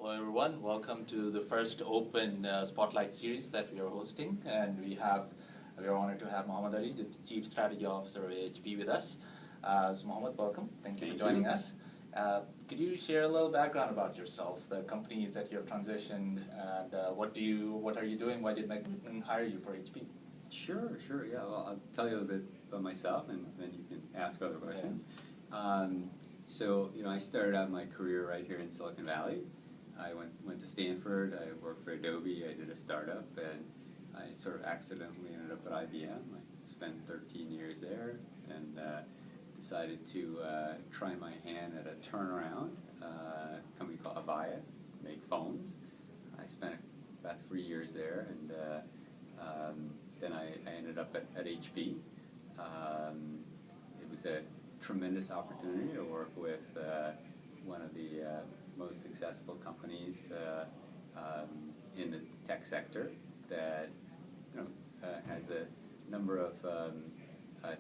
Hello everyone, welcome to the first open spotlight series that we are hosting, and we are honored to have Mohamad Ali, the Chief Strategy Officer of HP with us. So Mohamad, welcome. Thank you for joining us. Could you share a little background about yourself, the companies that you have transitioned, and what are you doing? Why did McMahon hire you for HP? Sure, yeah. Well, I'll tell you a little bit about myself, and then you can ask other questions. So, I started out my career right here in Silicon Valley. I went to Stanford, I worked for Adobe, I did a startup, and I sort of accidentally ended up at IBM. I spent 13 years there, and decided to try my hand at a turnaround, company called Avaya, make phones. I spent about 3 years there, and then I ended up at HP. It was a tremendous opportunity to work with one of the most successful companies in the tech sector that has a number of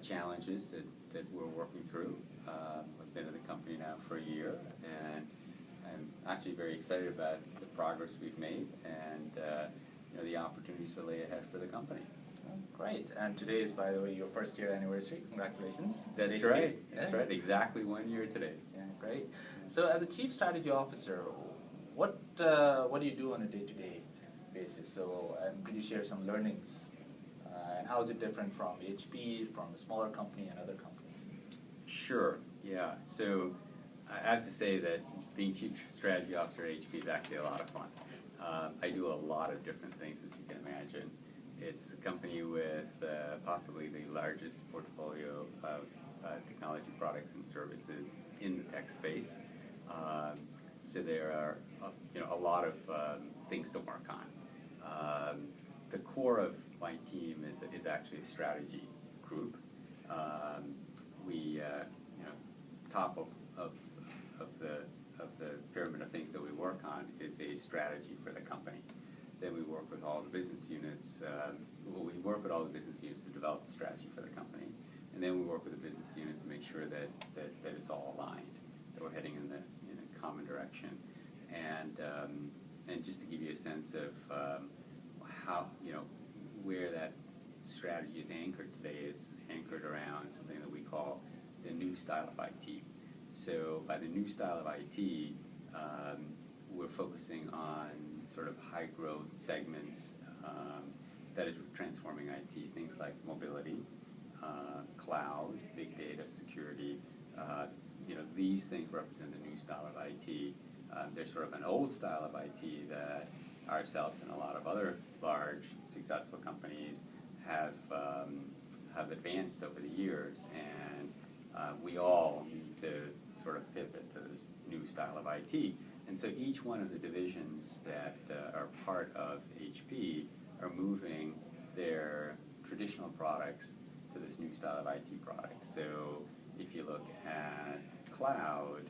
challenges that we're working through. I've been at the company now for a year, and I'm actually very excited about the progress we've made and the opportunities that lay ahead for the company. Great, and today is, by the way, your first year anniversary. Congratulations. That's right. That's right. Exactly 1 year today. Yeah, great. So, as a Chief Strategy Officer, what do you do on a day-to-day basis? So, and could you share some learnings? And how is it different from HP, from a smaller company, and other companies? Sure. Yeah. So, I have to say that being Chief Strategy Officer at HP is actually a lot of fun. I do a lot of different things, as you can imagine. It's a company with possibly the largest portfolio of technology products and services in the tech space. So there are a lot of things to work on. The core of my team is actually a strategy group. We top of the pyramid of things that we work on is a strategy for the company. Then we work with all the business units. We work with all the business units to develop the strategy for the company, and then we work with the business units to make sure that it's all aligned, that we're heading in a common direction. And just to give you a sense of how where that strategy is anchored today, it's anchored around something that we call the new style of IT. So by the new style of IT, we're focusing on sort of high growth segments that is transforming IT, things like mobility, cloud, big data, security. These things represent the new style of IT. There's sort of an old style of IT that ourselves and a lot of other large successful companies have advanced over the years, and we all need to sort of pivot to this new style of IT. And so each one of the divisions that are part of HP are moving their traditional products to this new style of IT products. So if you look at cloud,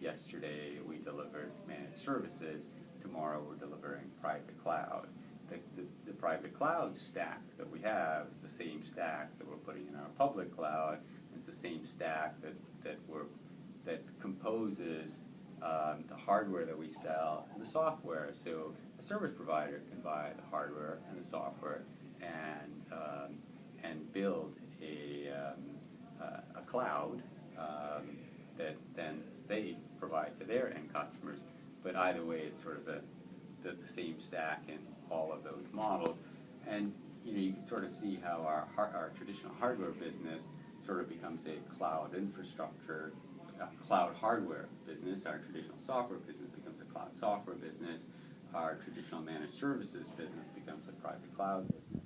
yesterday we delivered managed services, tomorrow we're delivering private cloud. The private cloud stack that we have is the same stack that we're putting in our public cloud. It's the same stack that composes the hardware that we sell and the software. So a service provider can buy the hardware and the software and build a cloud that then they provide to their end customers. But either way, it's sort of the same stack in all of those models. And you can sort of see how our traditional hardware business sort of becomes a cloud infrastructure, cloud hardware business. Our traditional software business becomes a cloud software business. Our traditional managed services business becomes a private cloud business.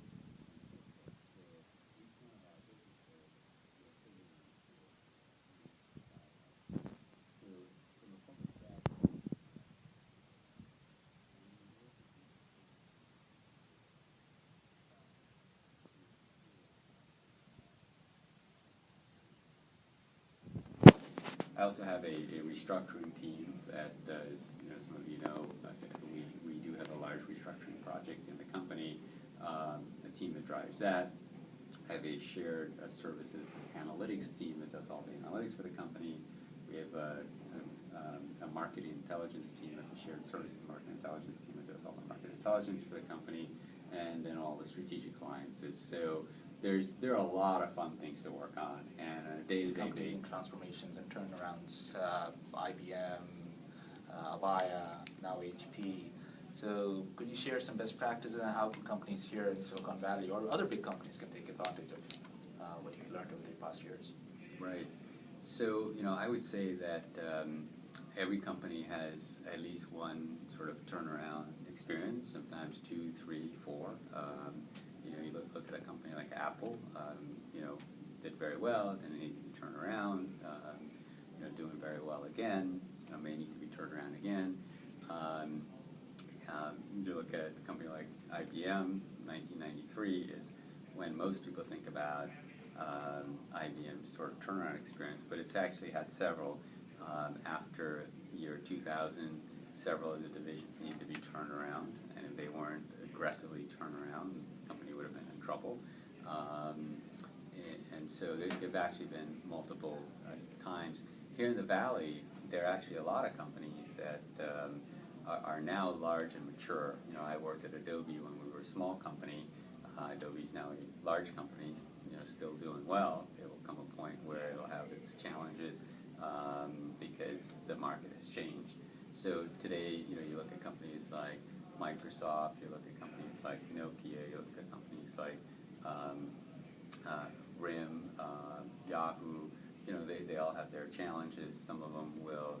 I also have a restructuring team that does, some of you know, we do have a large restructuring project in the company, a team that drives that. I have a shared services analytics team that does all the analytics for the company. We have a marketing intelligence team. That's a shared services marketing intelligence team that does all the market intelligence for the company, and then all the strategic alliances. So there are a lot of fun things to work on, and on a day-to-day Companies basis. in transformations and turnarounds, IBM, Avaya, now HP. So could you share some best practices on how can companies here in Silicon Valley or other big companies can take advantage of what you've learned over the past years? Right. So, I would say that every company has at least one sort of turnaround experience, sometimes 2, 3, 4. You look at a company like Apple, did very well, then it needed to be turned around, doing very well again, may need to be turned around again. You look at a company like IBM, 1993 is when most people think about IBM's sort of turnaround experience, but it's actually had several. After the year 2000, several of the divisions needed to be turned around, and if they weren't aggressively turned around, the company would have been in trouble. And so there have actually been multiple times. Here in the Valley, there are actually a lot of companies that are now large and mature. I worked at Adobe when we were a small company. Adobe's now a large company, still doing well. It will come a point where it'll have its challenges because the market has changed. So today, you look at companies like Microsoft, you look at companies like Nokia, you look at companies like RIM, Yahoo. They all have their challenges. Some of them will,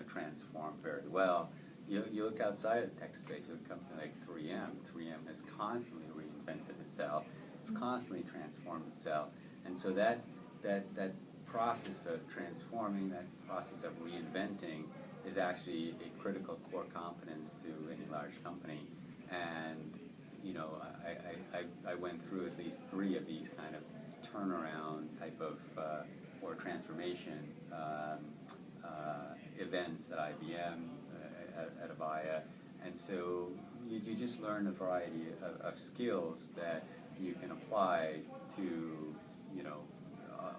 transform very well. You look outside of the tech space, you look at a company like 3M. 3M has constantly reinvented itself, constantly transformed itself, and so that process of transforming, that process of reinventing, is actually a critical core competence to any large company. And I went through at least 3 of these kind of turnaround type of or transformation events at IBM, at Avaya, and so you just learn a variety of skills that you can apply to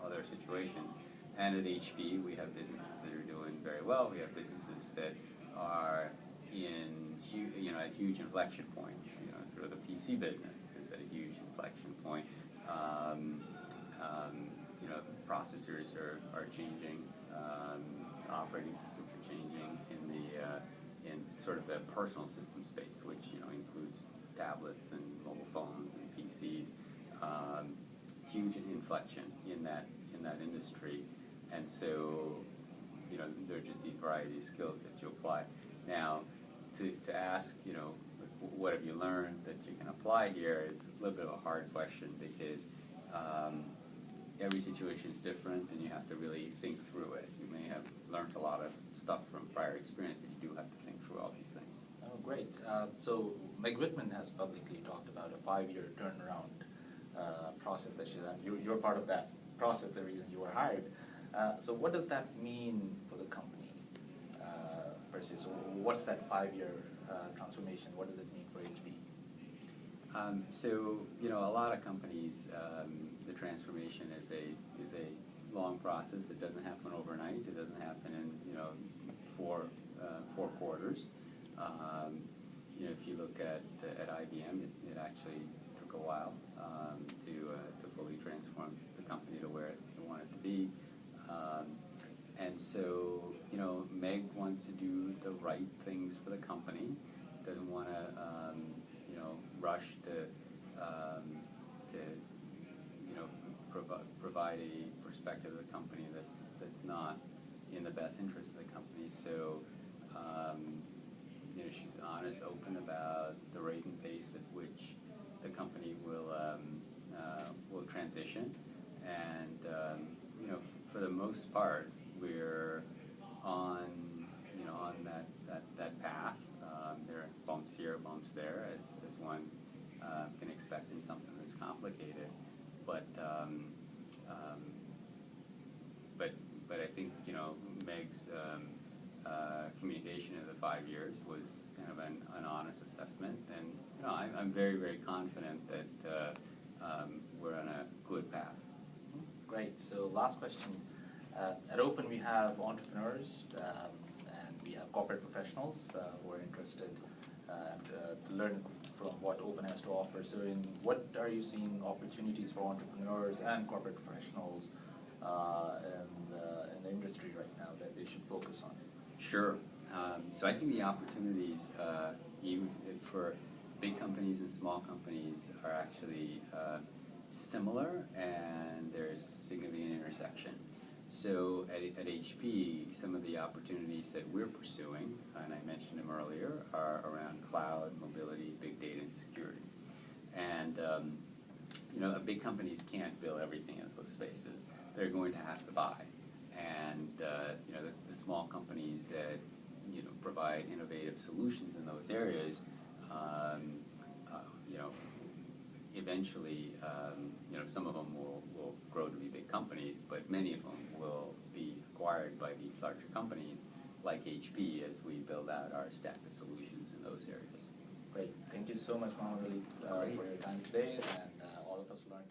other situations. And at HP, we have businesses that are doing very well. We have businesses that are in at huge inflection points. Sort of the PC business is at a huge inflection point. Processors are changing. Operating systems are changing in sort of the personal system space, which includes tablets and mobile phones and PCs. Huge inflection in that industry, and so there are just these variety of skills that you apply. Now, to ask what have you learned that you can apply here is a little bit of a hard question, because every situation is different, and you have to really think through it. You may have learned a lot of stuff from prior experience, but you do have to think through all these things. Oh, great. So Meg Whitman has publicly talked about a 5-year turnaround process that she's done. You're part of that process, the reason you were hired. So what does that mean for the company, per se? So what's that 5-year transformation? What does it mean for HP? So a lot of companies, the transformation is a long process. It doesn't happen overnight. It doesn't happen in 4 quarters. If you look at IBM, it actually took a while to fully transform the company to where it wanted to be. And so Meg wants to do the right things for the company. Doesn't want to rush to provide a perspective of the company that's not in the best interest of the company. So she's honest, open about the rate and pace at which the company will transition, and for the most part, we're on that path. There are bumps here, bumps there, as one can expect in something that's complicated. But I think Meg's communication of the 5 years was kind of an honest assessment, and I'm very, very confident that we're on a good path. Great. So last question. At Open, we have entrepreneurs, and we we have corporate professionals who are interested and to learn from what Open has to offer. So what are you seeing opportunities for entrepreneurs and corporate professionals in the industry right now that they should focus on? Sure. So I think the opportunities, even for big companies and small companies, are actually similar, and there's significant intersection. So at HP, some of the opportunities that we're pursuing, and I mentioned them earlier, are around cloud, mobility, big data, and security. And big companies can't build everything in those spaces. They're going to have to buy. And the small companies that provide innovative solutions in those areas, eventually, some of them will grow to be big companies, but many of them will be acquired by these larger companies like HP as we build out our stack of solutions in those areas. Great. Thank you so much, Mohamad Ali, for your time today, and all of us learned